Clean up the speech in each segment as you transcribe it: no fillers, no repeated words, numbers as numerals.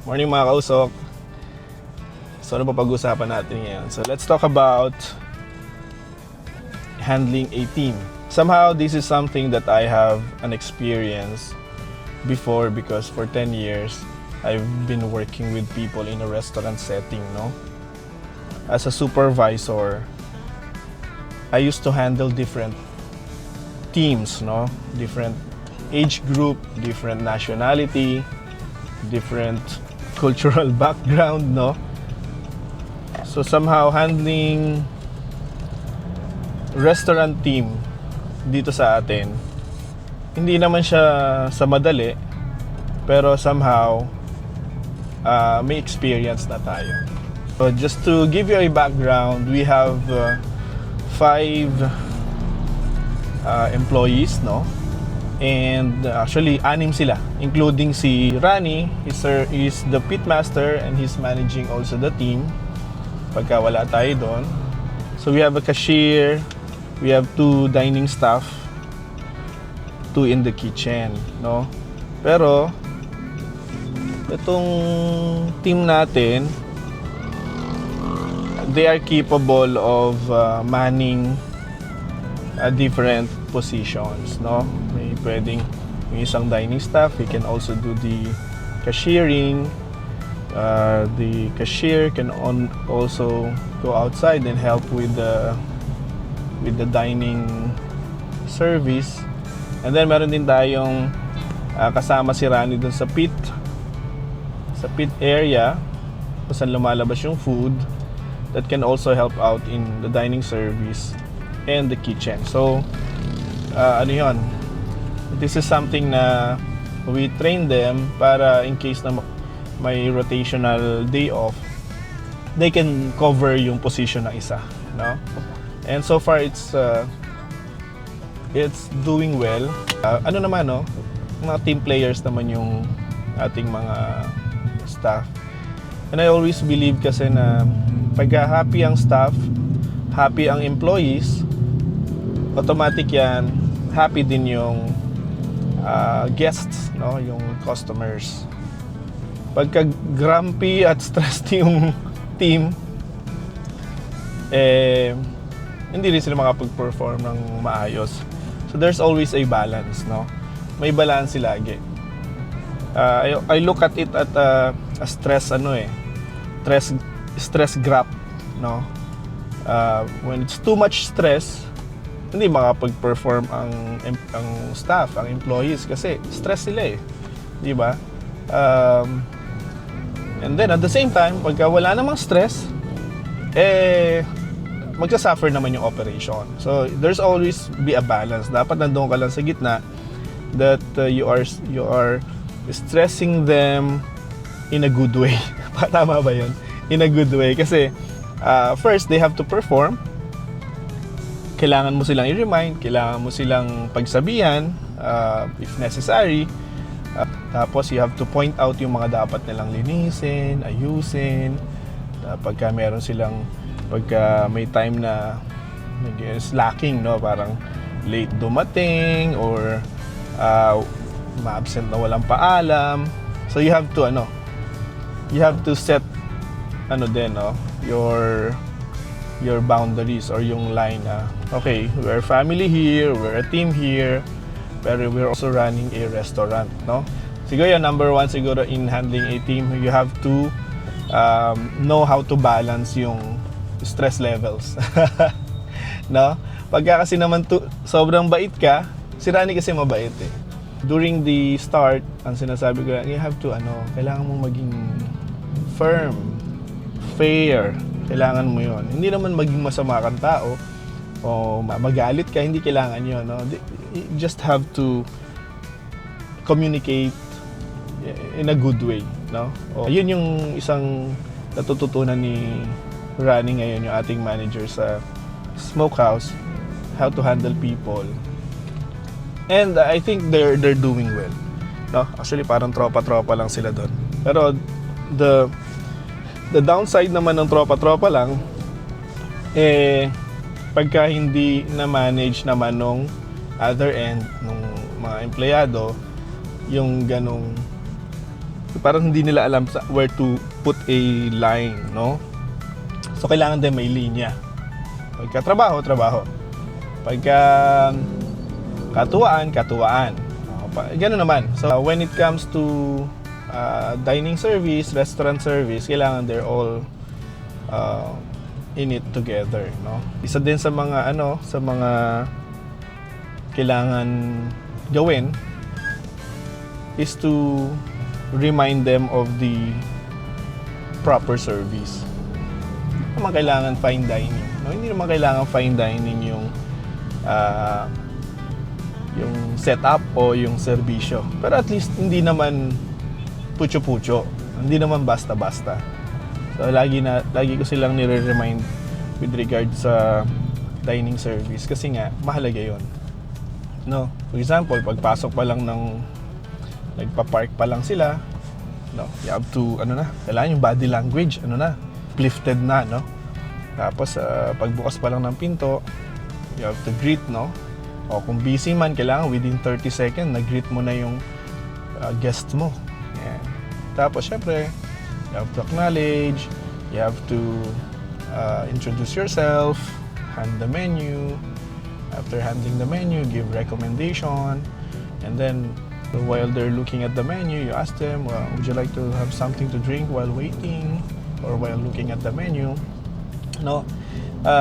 Morning mga kausok. So ano pa pag-usapan natin ngayon? So let's talk about handling a team. Somehow this is something that I have an experience before because for 10 years I've been working with people in a restaurant setting, no? As a supervisor, I used to handle different teams, no? Different age group, different nationality, different cultural background, no? So somehow handling restaurant team dito sa atin, hindi naman siya sa madali, pero somehow may experience na tayo. So just to give you a background, we have 5 employees, no? And actually 6 sila, including si Rani. He's the pit master and he's managing also the team pagka wala tayo doon. So we have a cashier, we have 2 dining staff, 2 in the kitchen, no? Pero itong team natin, they are capable of manning different positions, no? May pwedeng yung isang dining staff, he can also do the cashiering. The cashier can also go outside and help with the dining service. And then meron din tayong kasama si Rani dun sa pit area kung saan lumalabas yung food, that can also help out in the dining service and the kitchen. So ano yun, this is something na we train them para in case na may rotational day off, they can cover yung position ng isa, no? And so far it's doing well. Ano naman, no? Mga team players naman yung ating mga staff. And I always believe kasi na pagka happy ang staff, happy ang employees, automatic yan, happy din yung guests, no? Yung customers. Pagka grumpy at stressed yung team, hindi rin sila makapag-perform ng maayos. So there's always a balance, no? May balance lagi. I look at it at a stress graph, no? When it's too much stress, hindi makapag-perform ang staff, ang employees kasi stress sila eh, di ba? And then at the same time, pagka wala namang stress, magsasuffer naman yung operation. So there's always be a balance. Dapat nandoon ka lang sa gitna, that you are stressing them in a good way. Tama ba yun? In a good way. Kasi first, they have to perform. Kailangan mo silang i-remind, kailangan mo silang pagsabihan if necessary. Tapos you have to point out yung mga dapat nilang linisin, ayusin. Pagka meron silang, pagka may time na slacking, no? Parang late dumating or ma-absent na walang paalam. So you have to set no? Your boundaries or yung line na, okay, we're family here, we're a team here, pero we're also running a restaurant, no? Siguro yung number 1 siguro in handling a team, you have to know how to balance yung stress levels. No? Pagka kasi naman sobrang bait ka, si Rani kasi mabait eh. During the start, ang sinasabi ko, you have to kailangan mong maging firm, fair. Kailangan mo yon. Hindi naman maging masama kang tao o magalit ka, hindi kailangan yun, no? You just have to communicate in a good way, no? Yun yung isang natututunan ni Rani ngayon, yung ating manager sa smokehouse, how to handle people. And I think they're doing well, no? Actually parang tropa-tropa lang sila doon. Pero the downside naman ng tropa-tropa lang, pagka hindi na manage naman nung other end, nung mga empleyado, yung ganong parang hindi nila alam where to put a line, no? So kailangan din may linya. Pagka trabaho. Pagka katuwaan. Ganun naman. So when it comes to dining service, restaurant service, kailangan they're all in it together, no? Isa din sa mga kailangan gawin is to remind them of the proper service. Hindi naman kailangan fine dining, no? Hindi naman kailangan fine dining yung setup o yung serbisyo. Pero at least hindi naman pucho-pucho. Hindi naman basta-basta. So lagi ko silang nire-remind with regard sa dining service kasi nga mahalaga 'yon. No? For example, pagpasok pa lang nagpa-park pa lang sila, no? You have to kailangan yung body language, lifted na, no? Tapos pagbukas pa lang ng pinto, you have to greet, no? O kung busy man, kailangan within 30 seconds nag-greet mo na yung guest mo. Yan. Tapos syempre, you have to acknowledge, you have to introduce yourself, hand the menu. After handing the menu, give recommendation, and then while they're looking at the menu, you ask them, well, would you like to have something to drink while waiting or while looking at the menu? No,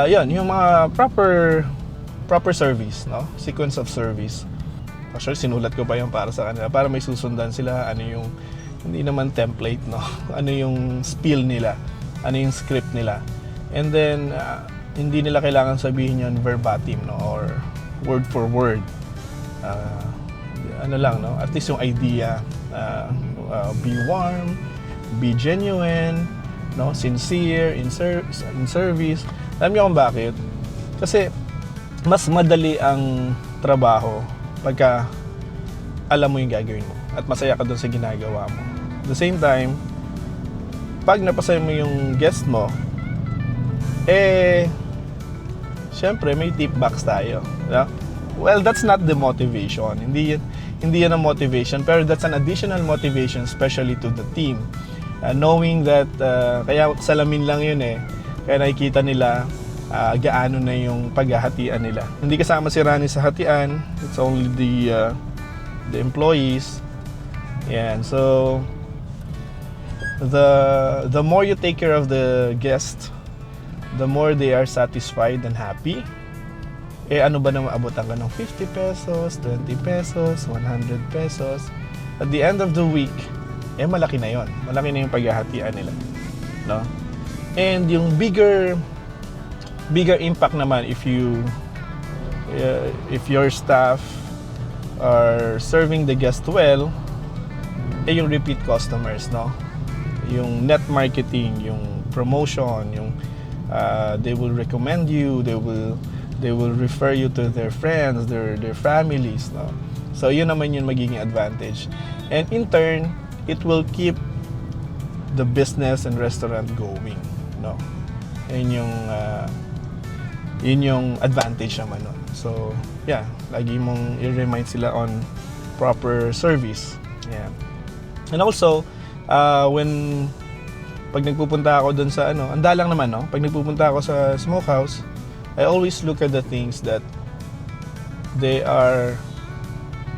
yun yung mga proper service, no? Sequence of service. Actually, sinulat ko pa yung para sa kanila para may susundan sila, ano yung hindi naman template, no? Ano yung spiel nila, ano yung script nila, and then hindi nila kailangan sabihin yun verbatim, no, or word for word. No? At least yung idea, be warm, be genuine, no, sincere in service. Alam niyo kung bakit? Kasi mas madali ang trabaho pagka alam mo yung gagawin mo at masaya ka dun sa ginagawa mo. At the same time, pag napasaya mo yung guest mo, syempre may tip box tayo, no? Well, that's not the motivation. Hindi yan ang motivation, pero that's an additional motivation, especially to the team. Knowing that, kaya salamin lang yun kaya nakikita nila gaano na yung paghahatian nila. Hindi kasama si Rani sa hatian, it's only the employees. Yan, so the more you take care of the guest, the more they are satisfied and happy. Ano ba naman abutan ka ng 50 pesos, 20 pesos, 100 pesos. At the end of the week, malaki na yon. Malaki na yung paghahatian nila, no? And yung bigger impact naman if your staff are serving the guest well, yung repeat customers, no? Yung net marketing, yung promotion, yung they will recommend you, they will refer you to their friends, their families, no? So yun naman yung magiging advantage, and in turn it will keep the business and restaurant going, no? Yun yung advantage naman nun. So yeah, lagi mong i-remind sila on proper service. Yeah. And also pag nagpupunta ako dun sa andalang naman, no? Pag nagpupunta ako sa smokehouse, I always look at the things that they are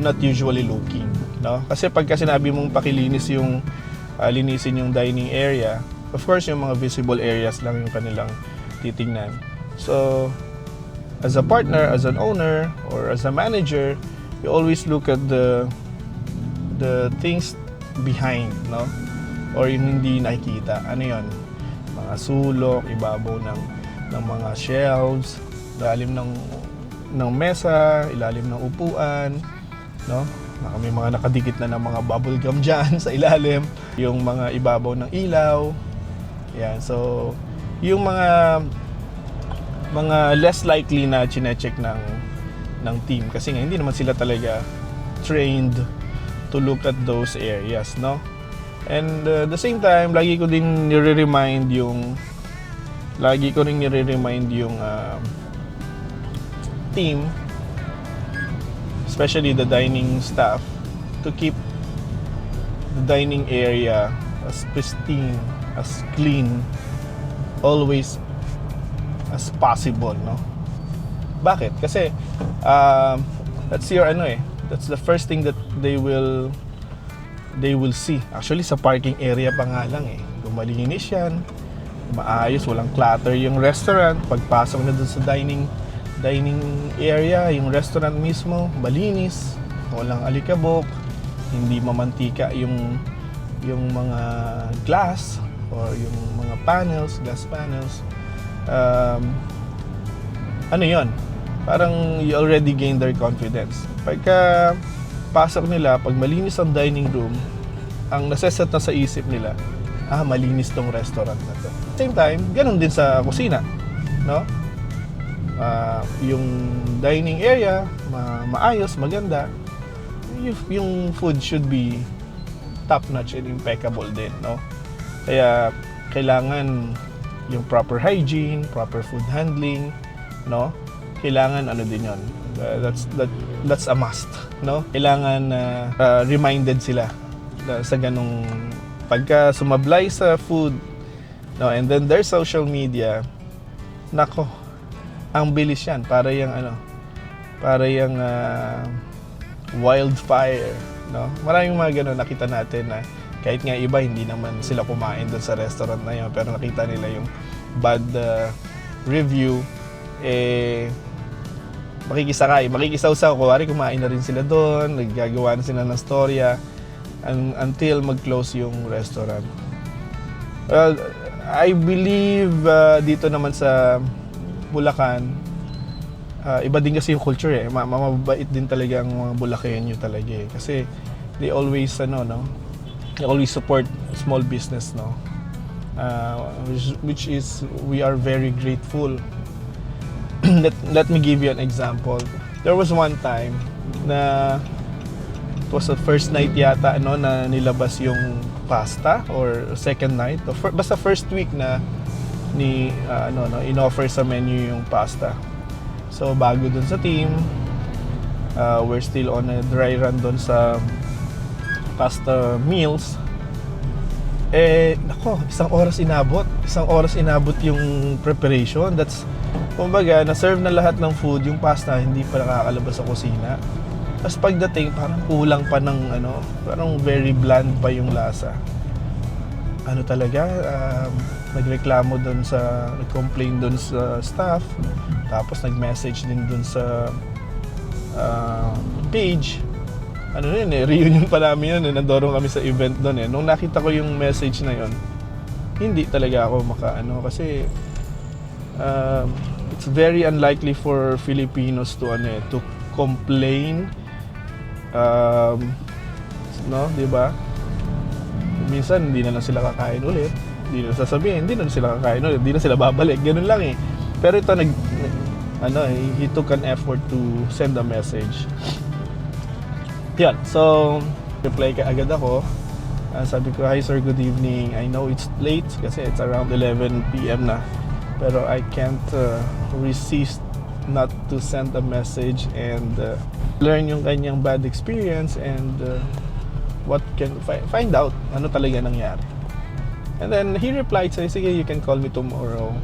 not usually looking, no? Kasi pagka sinabi mong pakilinis yung linisin yung dining area, of course yung mga visible areas lang yung kanilang titingnan. So as a partner, as an owner, or as a manager, you always look at the things behind, no? Or yung hindi nakikita. Ano yun? Mga sulok, ibabaw ng mga shelves, ilalim ng mesa, ilalim ng upuan, no? May mga nakadikit na ng mga bubble gum dyan sa ilalim, yung mga ibabaw ng ilaw. Yan. So, yung mga less likely na chine-check ng team kasi nga hindi naman sila talaga trained to look at those areas, no? And the same time, lagi ko rin nire-remind yung team, especially the dining staff, to keep the dining area as pristine, as clean, always as possible, no? Bakit? Kasi that's your that's the first thing that they will see. Actually, sa parking area pa nga lang kung malinis yan, maayos, walang clutter yung restaurant, pagpasok na dun sa dining area, yung restaurant mismo, malinis, walang alikabok, hindi mamantika yung mga glass or yung mga glass panels. Ano yon? Parang you already gain their confidence. Pagka pasok nila, pag malinis ang dining room, ang naseset na sa isip nila, malinis tong restaurant na to. Same time, ganun din sa kusina, no? Yung dining area, maayos, maganda. Yung food should be top-notch and impeccable din, no? Kaya kailangan yung proper hygiene, proper food handling, no? Kailangan din yon. That's a must, no? Kailangan reminded sila sa ganung pagka sumablay sa food, no? And then their social media, nako, ang bilis yan, para yung wildfire, no? Maraming mga ganun nakita natin na kahit nga iba hindi naman sila kumain doon sa restaurant na yun, pero nakita nila yung bad review, makikisawsaw, kuwari kumain na rin sila doon, naggagawa na sila ng storya until mag-close yung restaurant. Well, I believe dito naman sa Bulacan, iba din kasi yung culture mababait din talaga ang mga Bulakenyo talaga kasi they always they always support small business, no? Which is, we are very grateful. Let me give you an example. There was one time na it was the first night yata na nilabas yung pasta, or second night, basta first week na inoffer sa menu yung pasta. So bago dun sa team, we're still on a dry run dun sa pasta meals. Isang oras inabot yung preparation. That's, kumbaga, na-serve na lahat ng food, yung pasta hindi pa nakakalabas sa kusina. Tapos pagdating, parang kulang pa ng parang very bland pa yung lasa. Nagreklamo doon nag-complain doon sa staff, tapos nag-message din doon sa page. Reunion pa namin yun, nandorong kami sa event doon Nung nakita ko yung message na yun, hindi talaga ako kasi it's very unlikely for Filipinos to complain, no, di ba? Minsan hindi na lang sila kakain ulit, hindi na sasabihin, hindi na sila kakain ulit, hindi na sila babalik, ganun lang Pero ito he took an effort to send a message. Yan, so reply ka agad ako. Sabi ko, "Hi sir, good evening. I know it's late kasi it's around 11 PM na. Pero I can't resist not to send a message and learn yung kanyang bad experience and what can find out ano talaga nangyari." And then he replied, "Sige, you can call me tomorrow."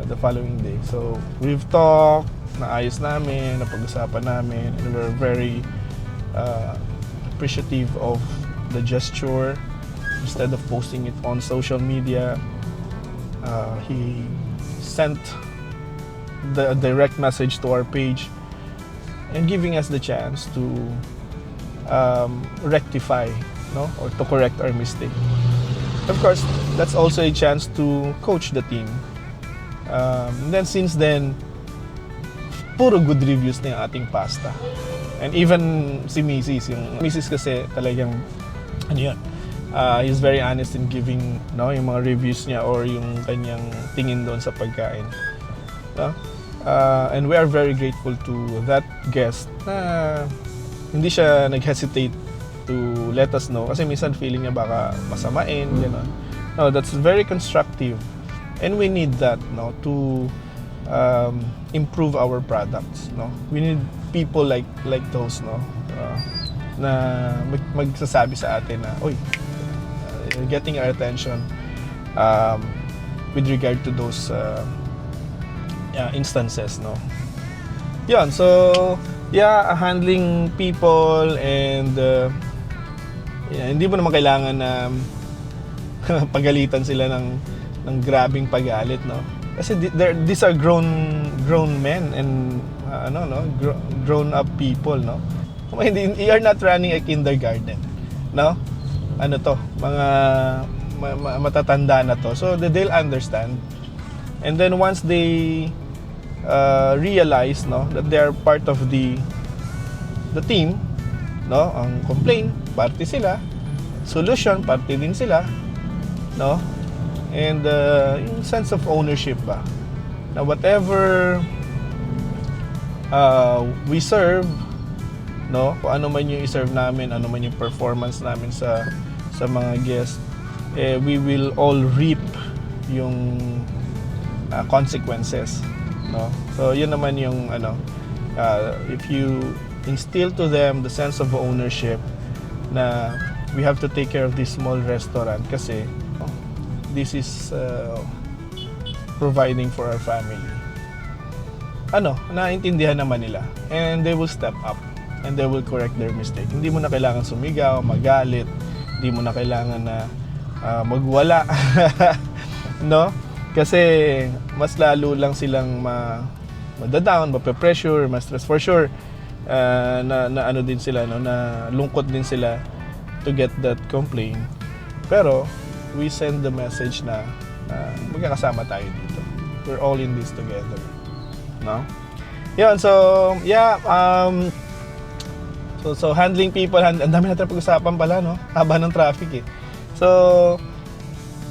The following day. So we've talked, naayos namin, napag-usapan namin, and we're very appreciative of the gesture. Instead of posting it on social media, he sent the direct message to our page and giving us the chance to rectify, no, or to correct our mistake. Of course, that's also a chance to coach the team. And then since then, puro good reviews na yung ating pasta. And even si Mrs. kasi talagang he's very honest in giving yung mga reviews niya or yung kanyang tingin doon sa pagkain. And we are very grateful to that guest na hindi siya nag-hesitate to let us know kasi minsan feeling niya baka masamain, gano'n. No, that's very constructive. And we need that to improve our products, no. We need people like those, no. na magsasabi sa atin na, "Uy, getting our attention with regard to those instances, no?" Yan, so yeah, handling people and hindi mo naman kailangan na pagalitan sila ng grabing pagalit, no? Kasi these are grown men and grown up people, no? You are not running a kindergarten, no? Ano to, mga matatanda na to, so they'll understand. And then once they realize, no, that they are part of the team, no, ang complaint party sila, solution party din sila, no, and yung sense of ownership ba na whatever we serve, no, kung ano man yung i-serve namin, ano man yung performance namin sa mga guests, we will all reap yung consequences, no? So yun naman yung if you instill to them the sense of ownership na we have to take care of this small restaurant kasi this is providing for our family, naintindihan naman nila, and they will step up and they will correct their mistake. Hindi mo na kailangan sumigaw, magalit, hindi mo na kailangan na magwala no? Kasi mas lalo lang silang madadown, mape-pressure, ma-stress for sure. Na ano din sila, no, na lungkot din sila to get that complaint. Pero we send the message na magkakasama tayo dito. We're all in this together, no? Yan, so yeah, so handling people, ang dami natin pag-usapan pala, no? Haba ng traffic eh. So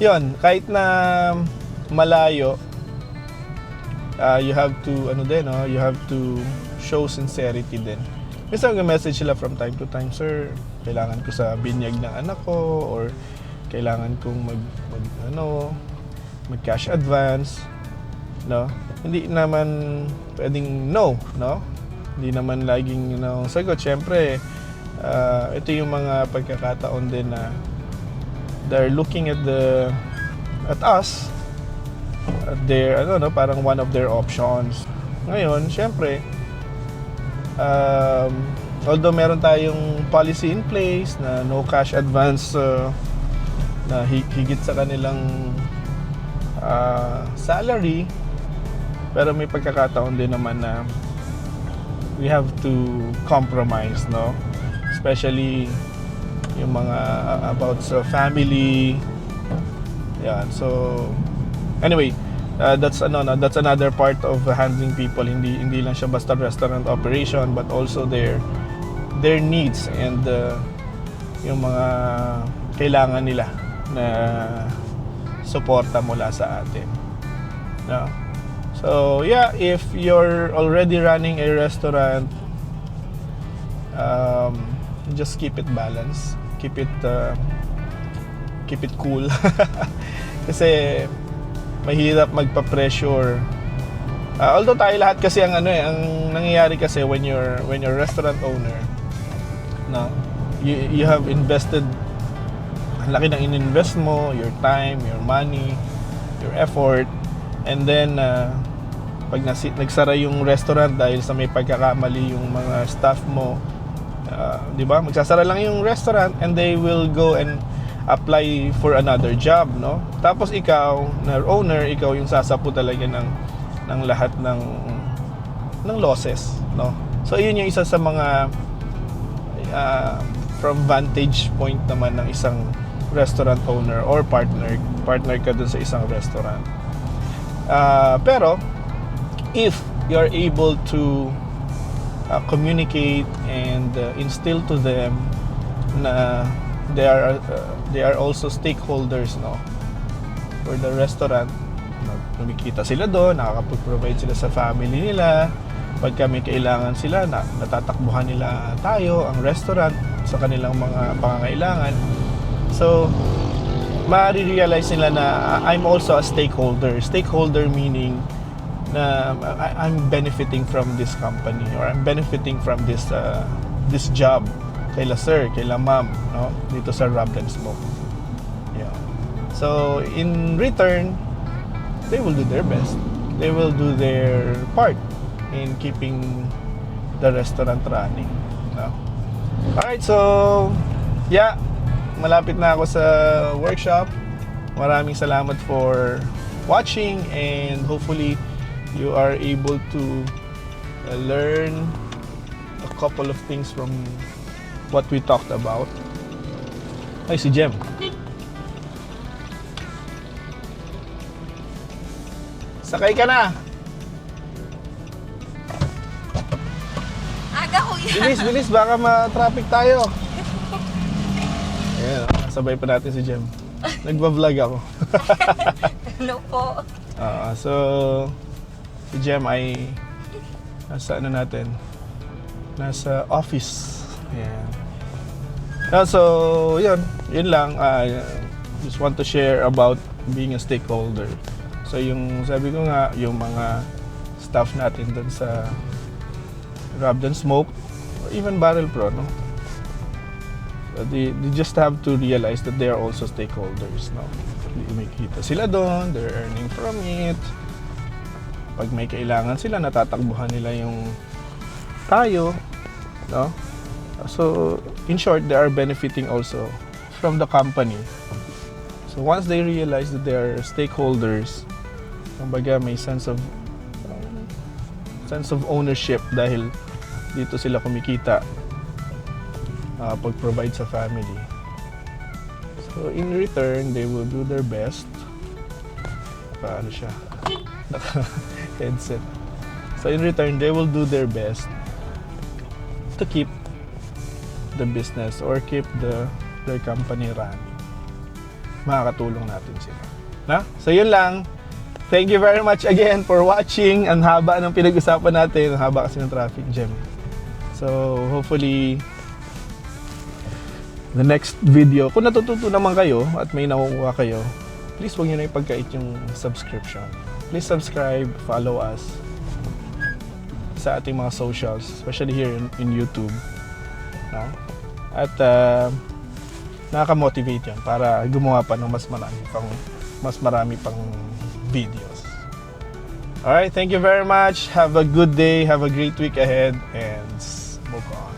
yun, kahit na malayo, you have to you have to show sincerity din. Minsan mag-message sila from time to time, "Sir, kailangan ko sa binyag ng anak ko," or "Kailangan kong mag cash advance," no? Hindi naman pwedeng no? Hindi naman laging sagot. Syempre, ito yung mga pagkakataon din na they're looking at us at their parang one of their options. Ngayon, syempre, although meron tayong policy in place na no cash advance na higit sa kanilang salary, pero may pagkakataon din naman na we have to compromise, no? Especially yung mga about sa family. Yan, so anyway, that's another part of handling people. Hindi lang siya basta restaurant operation, but also their needs and yung mga kailangan nila na suporta mula sa atin, no? So yeah, if you're already running a restaurant, just keep it balanced, keep it cool. Kasi mahirap magpa-pressure. Although tayo lahat kasi ang nangyayari kasi when you're restaurant owner, no, you have invested, ang laki ng ininvest mo, your time, your money, your effort, and then pag nagsara yung restaurant dahil sa may pagkakamali yung mga staff mo, di ba? Magsasara lang yung restaurant and they will go and apply for another job, no? Tapos ikaw, na owner, ikaw yung sasapu talaga ng lahat ng losses, no? So yun yung isa sa mga from vantage point naman ng isang restaurant owner or partner ka dun sa isang restaurant. Pero if you're able to communicate and instill to them na they are also stakeholders, no, for the restaurant, kumikita sila doon, nakakapag-provide sila sa family nila, pagka may kailangan sila, natatakbuhan nila tayo, ang restaurant, sa kanilang mga pangangailangan. So ma-realize nila na I'm also a stakeholder meaning na I'm benefiting from this company, or I'm benefiting from this job kaila sir, kaila ma'am, no? Dito sa Rub and Smoke. Yeah. So, in return, they will do their best. They will do their part in keeping the restaurant running, no? Alright, so, yeah, malapit na ako sa workshop. Maraming salamat for watching, and hopefully you are able to learn a couple of things from what we talked about. Ay, si Jem. Sakay ka na. Aga ko yan. Bilis, bilis, baka ma-traffic tayo. Ayan, sabay pa natin si Jem. Nagba-vlog ako. Hello po. So, si Jem ay nasa ano natin? Nasa office. Ayan. So, yun lang. Just want to share about being a stakeholder. So, yung sabi ko nga, yung mga staff natin dun sa Rub and Smoke, or even Barrel Pro, no? They just have to realize that they are also stakeholders, no? May kita sila doon, they're earning from it. Pag may kailangan sila, natatakbuhan nila yung tayo, no? So, in short, they are benefiting also from the company. So, once they realize that they are stakeholders, kumbaga may sense of ownership dahil dito sila kumikita pag-provide sa family. So, in return, they will do their best. Paano siya? Naka-headset. So, in return, they will do their best to keep the business or keep their company running. Makakatulong natin sila. Na? So, yun lang. Thank you very much again for watching. Ang haba ng pinag-usapan natin. Ang haba kasi ng traffic jam. So, hopefully, the next video, kung natututo naman kayo at may nakukuha kayo, please huwag nyo na ipagkait yung subscription. Please subscribe, follow us sa ating mga socials, especially here in YouTube. No? At nakaka-motivate yan para gumawa pa ng mas marami pang videos. Alright, thank you very much. Have a good day, have a great week ahead, and smoke on.